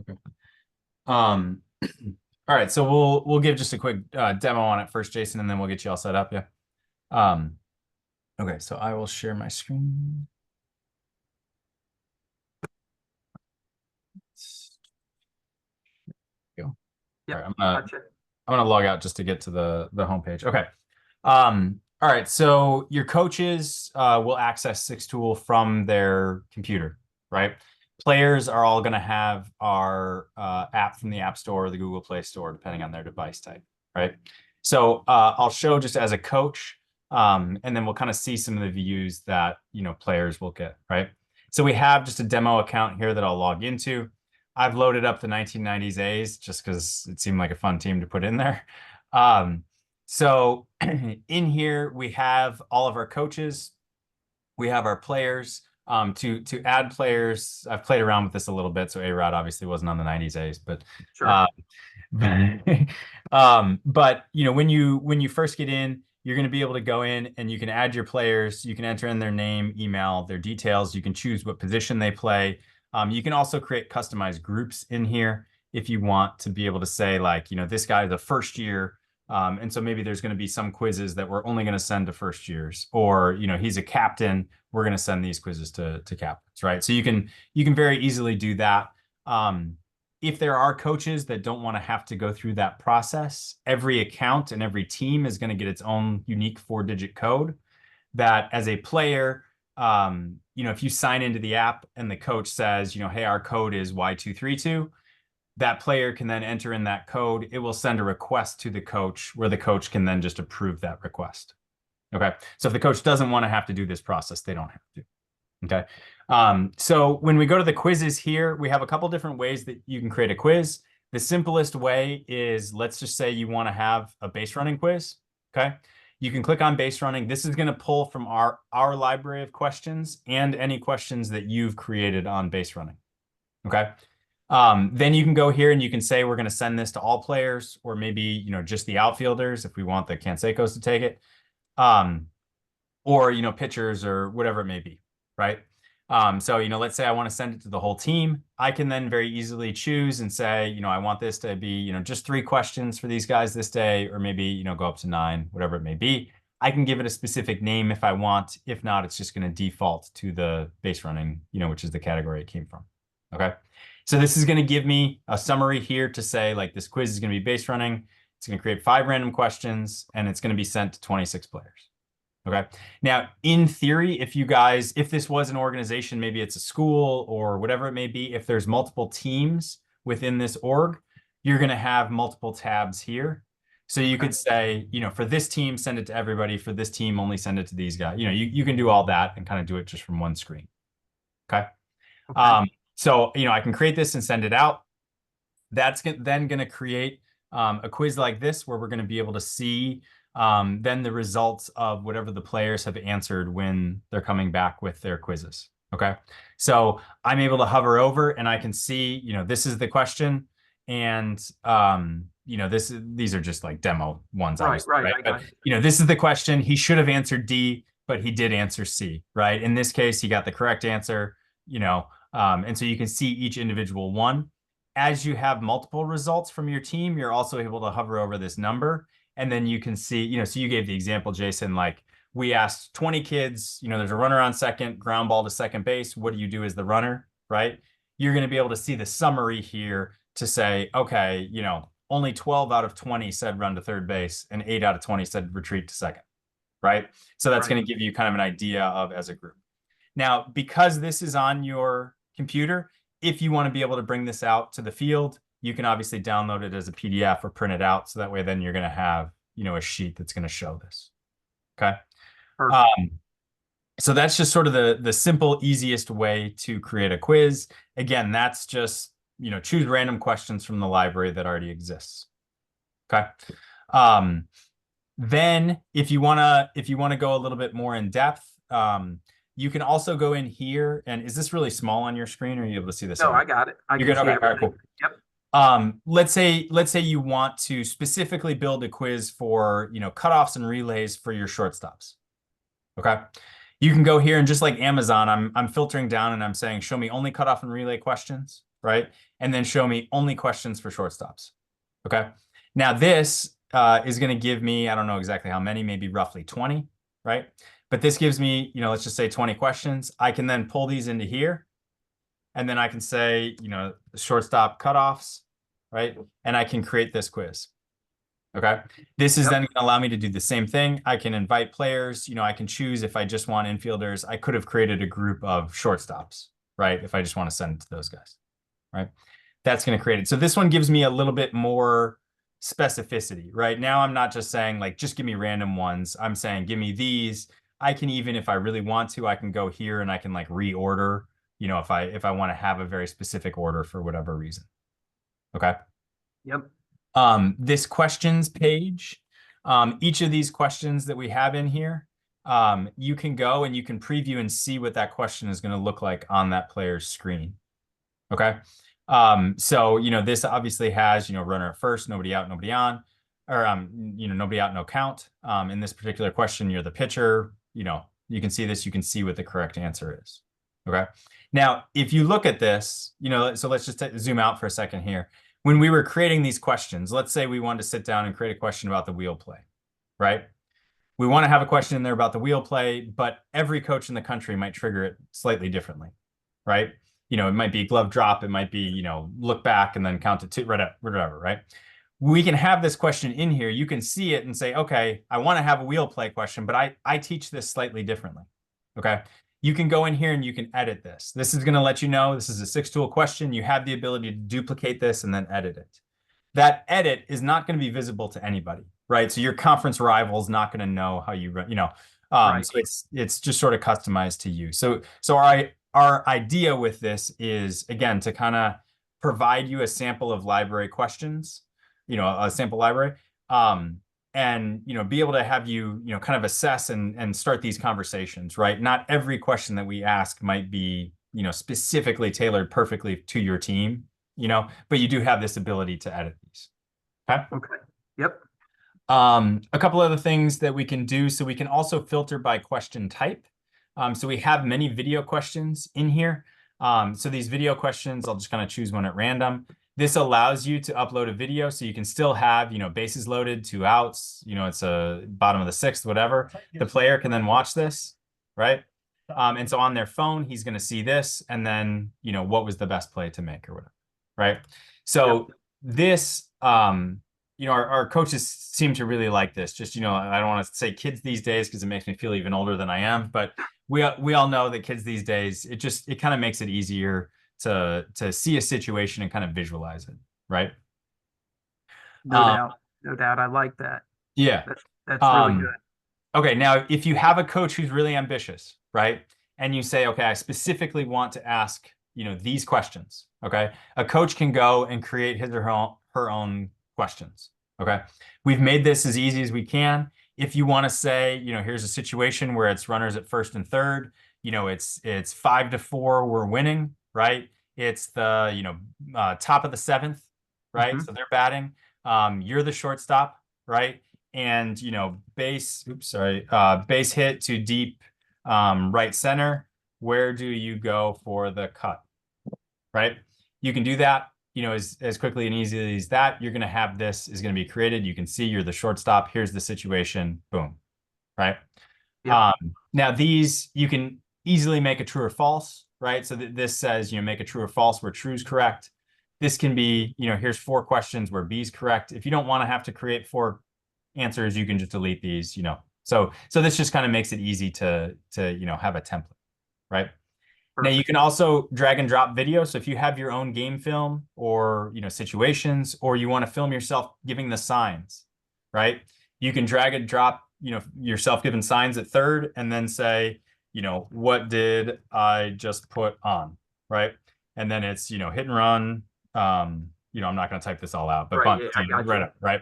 Okay. Um, all right, so we'll give just a quick demo on it first, Jason, and then we'll get you all set up. Yeah. Um, okay, so I will share my screen. Go. All Yep, right, gotcha. I'm gonna log out just to get to the homepage. Okay. All right, so your coaches will access Six Tool from their computer, right? Players are all gonna have our app from the App Store or the Google Play Store, depending on their device type, right? So I'll show just as a coach, and then we'll kind of see some of the views that players will get, right? So we have just a demo account here that I'll log into. I've loaded up the 1990s A's just because it seemed like a fun team to put in there. So in here we have all of our coaches, we have our players. To add players, I've played around with this a little bit. So A-Rod obviously wasn't on the 90s A's, but Sure. but when you first get in, you're going to be able to go in and you can add your players. You can enter in their name, email, their details. You can choose what position they play. You can also create customized groups in here if you want to be able to say like, this guy is a first year. And so maybe there's going to be some quizzes that we're only going to send to first years, or he's a captain. We're going to send these quizzes to captains, right? So you can very easily do that. If there are coaches that don't want to have to go through that process, every account and every team is going to get its own unique 4-digit code that as a player, if you sign into the app and the coach says, hey, our code is Y232, that player can then enter in that code. It will send a request to the coach where the coach can then just approve that request. Okay. So if the coach doesn't want to have to do this process, they don't have to. Okay. So when we go to the quizzes here, we have a couple different ways that you can create a quiz. The simplest way is, let's just say you want to have a base running quiz. Okay. You can click on base running. This is going to pull from our library of questions and any questions that you've created on base running. Okay. Then you can go here and you can say we're going to send this to all players, or maybe just the outfielders if we want the Canseco's to take it, or pitchers or whatever it may be, right? So let's say I want to send it to the whole team. I can then very easily choose and say I want this to be just 3 questions for these guys this day, or maybe go up to 9, whatever it may be. I can give it a specific name if I want. If not, it's just going to default to the base running, which is the category it came from. Okay. So this is going to give me a summary here to say like this quiz is going to be base running. It's going to create 5 random questions and it's going to be sent to 26 players. Okay. Now, in theory, if this was an organization, maybe it's a school or whatever it may be, if there's multiple teams within this org, you're going to have multiple tabs here. So you could say, for this team, send it to everybody. For this team, only send it to these guys. You can do all that and kind of do it just from one screen. Okay. So, I can create this and send it out. That's then going to create a quiz like this where we're going to be able to see then the results of whatever the players have answered when they're coming back with their quizzes. Okay. So I'm able to hover over and I can see, this is the question. And, these are just like demo ones. Right. But, this is the question. He should have answered D, but he did answer C, right? In this case, he got the correct answer, and so you can see each individual one. As you have multiple results from your team, you're also able to hover over this number. And then you can see, so you gave the example, Jason, like we asked 20 kids, there's a runner on second, ground ball to second base. What do you do as the runner, right? You're going to be able to see the summary here to say, okay, only 12 out of 20 said run to third base and 8 out of 20 said retreat to second, right? So that's going to give you kind of an idea of as a group. Now, because this is on your computer, if you want to be able to bring this out to the field, you can obviously download it as a PDF or print it out. So that way, then you're going to have, a sheet that's going to show this. Okay. So that's just sort of the simple, easiest way to create a quiz. Again, that's just, choose random questions from the library that already exists. Okay. Then if you want to go a little bit more in depth, you can also go in here, and is this really small on your screen, or are you able to see this? No, I got it. You're good. Okay, all right, cool. Yep. Let's say you want to specifically build a quiz for, cutoffs and relays for your shortstops. Okay. You can go here and just like Amazon, I'm filtering down and I'm saying, show me only cutoff and relay questions, right? And then show me only questions for shortstops. Okay. Now this is going to give me, I don't know exactly how many, maybe roughly 20, right? But this gives me, let's just say 20 questions. I can then pull these into here, and then I can say, shortstop cutoffs, right? And I can create this quiz. Okay. This is then going to allow me to do the same thing. I can invite players. I can choose if I just want infielders. I could have created a group of shortstops, right? If I just want to send it to those guys, right? That's going to create it. So this one gives me a little bit more specificity, right? Now I'm not just saying like, just give me random ones. I'm saying, give me these. I can even, if I really want to, I can go here and I can like reorder, if I want to have a very specific order for whatever reason. Okay. Yep. This questions page, each of these questions that we have in here, you can go and you can preview and see what that question is going to look like on that player's screen. Okay. So, this obviously has, runner at first, nobody out, nobody on, or, nobody out, no count. In this particular question, you're the pitcher, you can see this, you can see what the correct answer is. Okay. Now, if you look at this, so let's just zoom out for a second here. When we were creating these questions, let's say we wanted to sit down and create a question about the wheel play, right? We want to have a question in there about the wheel play, but every coach in the country might trigger it slightly differently, right? It might be glove drop, it might be, look back and then count to two, whatever, right? We can have this question in here. You can see it and say, okay, I want to have a wheel play question, but I teach this slightly differently, okay? You can go in here and you can edit this. This is going to let you know this is a 6-tool question. You have the ability to duplicate this and then edit it. That edit is not going to be visible to anybody, right? So your conference rival is not going to know how you run, Right. So it's just sort of customized to you. So our idea with this is, again, to kind of provide you a sample of library questions, a sample library, and be able to have you kind of assess and start these conversations, right? Not every question that we ask might be specifically tailored perfectly to your team, but you do have this ability to edit these. Okay. Yep. A couple other things that we can do. So we can also filter by question type. So we have many video questions in here. So these video questions, I'll just kind of choose one at random. This allows you to upload a video, so you can still have, bases loaded, 2 outs, it's a bottom of the 6th, whatever. The player can then watch this, right? And so on their phone, he's going to see this, and then, what was the best play to make or whatever, right? So this, our coaches seem to really like this. Just, I don't want to say kids these days because it makes me feel even older than I am, but we all know that kids these days, it kind of makes it easier to see a situation and kind of visualize it, right? No doubt. I like that. Yeah. That's really good. Okay, now if you have a coach who's really ambitious, right? And you say, okay, I specifically want to ask, these questions, okay? A coach can go and create his or her own questions, okay? We've made this as easy as we can. If you want to say, here's a situation where it's runners at first and third, it's 5-4, we're winning, right? It's the, top of the 7th, right? So they're batting. You're the shortstop, right? And, base hit to deep right center. Where do you go for the cut, right? You can do that, as quickly and easily as that. You're going to have this is going to be created. You can see you're the shortstop. Here's the situation. Boom, right? Yep. Now these, you can easily make a true or false, right? So this says, make a true or false where true is correct. This can be, here's 4 questions where B is correct. If you don't want to have to create 4 answers, you can just delete these, So this just kind of makes it easy to have a template, right? Perfect. Now you can also drag and drop video. So if you have your own game film or, situations, or you want to film yourself giving the signs, right? You can drag and drop, yourself giving signs at third and then say, what did I just put on, right? And then it's, hit and run. I'm not going to type this all out, but right, right up, right?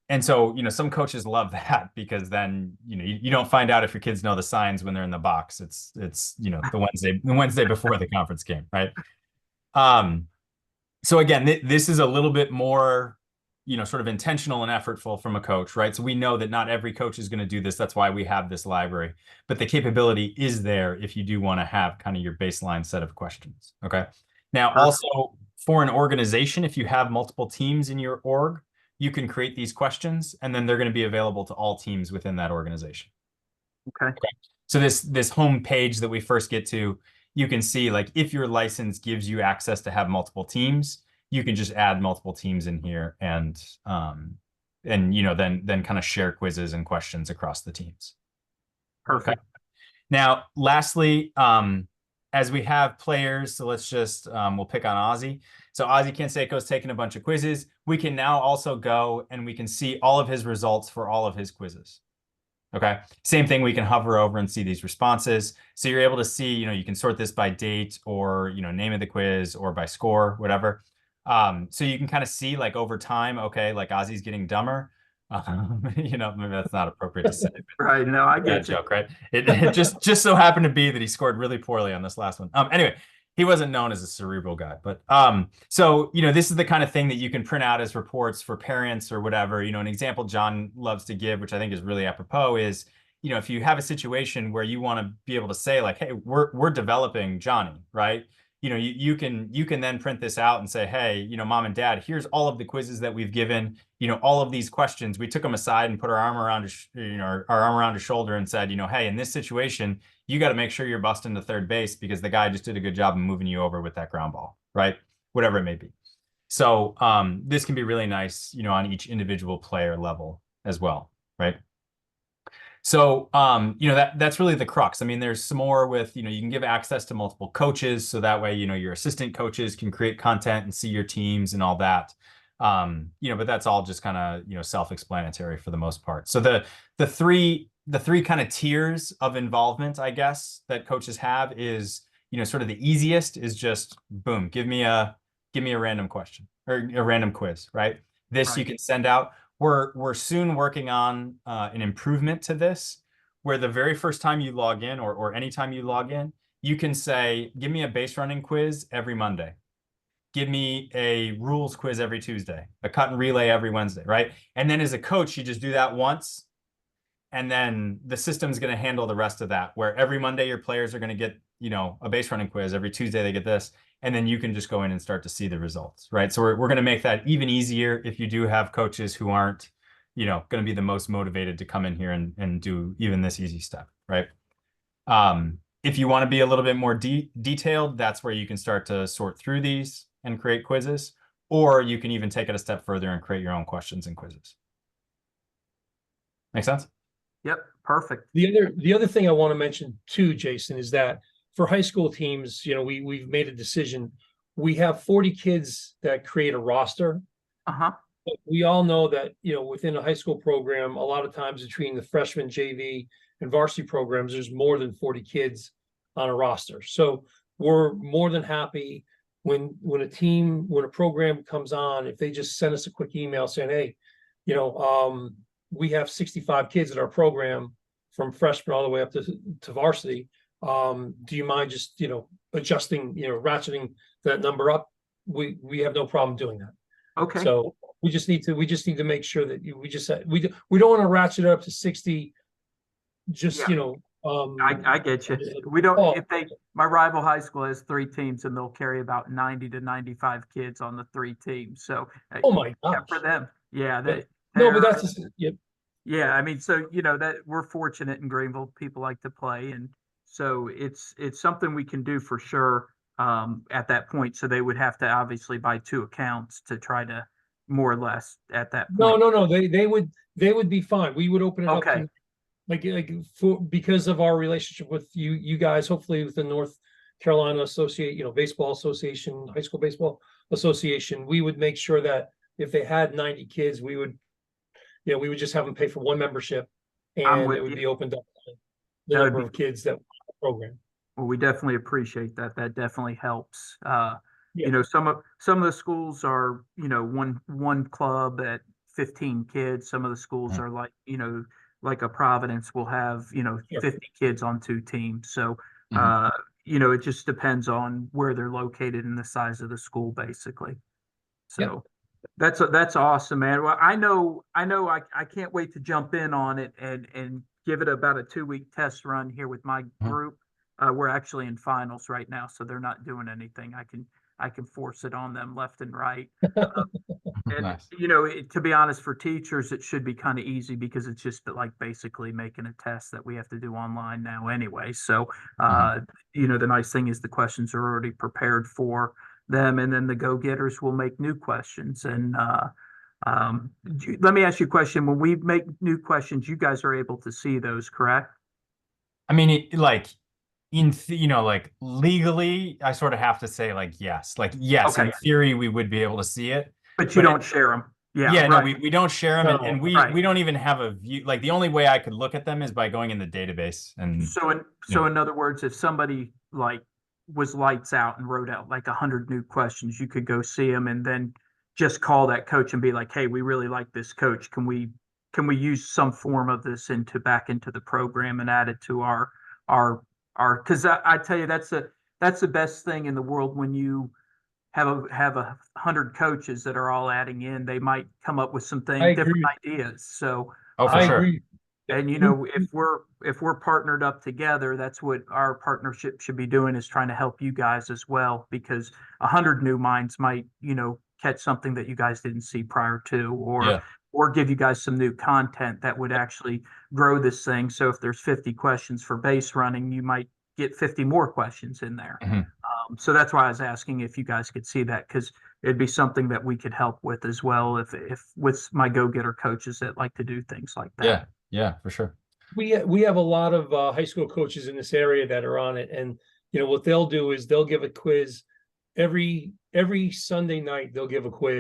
And so, some coaches love that because then, you don't find out if your kids know the signs when they're in the box. It's the Wednesday before the conference game, right? So again, this is a little bit more, sort of intentional and effortful from a coach, right? So we know that not every coach is going to do this. That's why we have this library, but the capability is there if you do want to have kind of your baseline set of questions. Okay. Now, Perfect. also for an organization, if you have multiple teams in your org, you can create these questions and then they're going to be available to all teams within that organization. Okay. So this home page that we first get to, you can see like if your license gives you access to have multiple teams, you can just add multiple teams in here and then kind of share quizzes and questions across the teams. Okay. Perfect. Now, lastly, as we have players, so let's just we'll pick on Ozzy. So Ozzy Canseco's taken a bunch of quizzes. We can now also go and we can see all of his results for all of his quizzes. Okay. Same thing, we can hover over and see these responses. So you're able to see, you can sort this by date or, name of the quiz or by score, whatever. So you can kind of see like over time, okay, like Ozzy's getting dumber. Maybe that's not appropriate to say, but Right. No, I bad get you. joke, right? It just so happened to be that he scored really poorly on this last one. Anyway, he wasn't known as a cerebral guy, but so this is the kind of thing that you can print out as reports for parents or whatever. An example John loves to give, which I think is really apropos, is if you have a situation where you want to be able to say like, hey, we're developing Johnny, right? You can then print this out and say, hey, mom and dad, here's all of the quizzes that we've given, all of these questions. We took them aside and put our arm around our arm around his shoulder and said, hey, in this situation, you got to make sure you're busting to third base because the guy just did a good job of moving you over with that ground ball, right? Whatever it may be. So this can be really nice, on each individual player level as well, right? So, that's really the crux. I mean, there's some more with, you can give access to multiple coaches. So that way, your assistant coaches can create content and see your teams and all that. But that's all just kind of, self-explanatory for the most part. So the three kind of tiers of involvement, I guess, that coaches have is, sort of the easiest is just boom, give me a random question or a random quiz, right? This you Right. can send out. We're soon working on an improvement to this, where the very first time you log in or anytime you log in, you can say, give me a base running quiz every Monday. Give me a rules quiz every Tuesday, a cut and relay every Wednesday, right? And then as a coach, you just do that once, and then the system's going to handle the rest of that, where every Monday your players are going to get, a base running quiz. Every Tuesday they get this, and then you can just go in and start to see the results, right? So we're going to make that even easier if you do have coaches who aren't, going to be the most motivated to come in here and do even this easy step, right? If you want to be a little bit more detailed, that's where you can start to sort through these and create quizzes, or you can even take it a step further and create your own questions and quizzes. Make sense? Yep. Perfect. The other thing I want to mention too, Jason, is that for high school teams, we've made a decision. We have 40 kids that create a roster. Uh-huh. But we all know that, within a high school program, a lot of times between the freshman, JV, and varsity programs, there's more than 40 kids on a roster. So we're more than happy when a program comes on, if they just send us a quick email saying, hey, we have 65 kids in our program from freshman all the way up to varsity. Do you mind just, adjusting, ratcheting that number up? We have no problem doing that. Okay. So we just need to make sure that we don't want to ratchet it up to 60. Just, Yeah. I get you. We don't, my rival high school has 3 teams and they'll carry about 90 to 95 kids on the 3 teams. So, oh my gosh. for them. Yeah. No, but that's just, yep. Yeah. I mean, so, that we're fortunate in Greenville, people like to play. And so it's something we can do for sure at that point. So they would have to obviously buy 2 accounts to try to more or less at that point. No. They would be fine. We would open it up to, because of our relationship with you guys, hopefully with the North Carolina Associate, Baseball Association, High School Baseball Association, we would make sure that if they had 90 kids, we would just have them pay for 1 membership, and it would be opened up to the number of kids that program. Well, we definitely appreciate that. That definitely helps. Some of the schools are, one club at 15 kids. Some of the schools are like, like a Providence will have, 50 kids on 2 teams. So, it just depends on where they're located and the size of the school, basically. So that's awesome, man. Well, I know I can't wait to jump in on it and give it about a 2-week test run here with my group. We're actually in finals right now, so they're not doing anything. I can force it on them left and right. And Nice. to be honest, for teachers, it should be kind of easy because it's just like basically making a test that we have to do online now anyway. So, the nice thing is the questions are already prepared for them, and then the go-getters will make new questions. And let me ask you a question. When we make new questions, you guys are able to see those, correct? I mean, like like legally, I sort of have to say like yes, Okay, in theory we would be able to see it, but you but don't share them. Yeah, yeah, no, right, we don't share them, and No, we right. don't even have a view. Like the only way I could look at them is by going in the database, and So in other words, if somebody like was lights out and wrote out like 100 new questions, you could go see them and then just call that coach and be like, "Hey, we really like this coach. Can we use some form of this back into the program and add it to our because I tell you that's the best thing in the world when you have 100 coaches that are all adding in. They might come up with some I different agree. ideas. So oh, for I sure, agree. Yeah. and if we're partnered up together, that's what our partnership should be doing, is trying to help you guys as well, because 100 new minds might, catch something that you guys didn't see prior to, yeah, or give you guys some new content that would actually grow this thing. So if there's 50 questions for base running, you might get 50 more questions in there. Mhm. So that's why I was asking if you guys could see that, because it'd be something that we could help with as well, if with my go-getter coaches that like to do things like that. Yeah, yeah, for sure. We have a lot of high school coaches in this area that are on it, and what they'll do is they'll give a quiz every Sunday night. They'll give a quiz,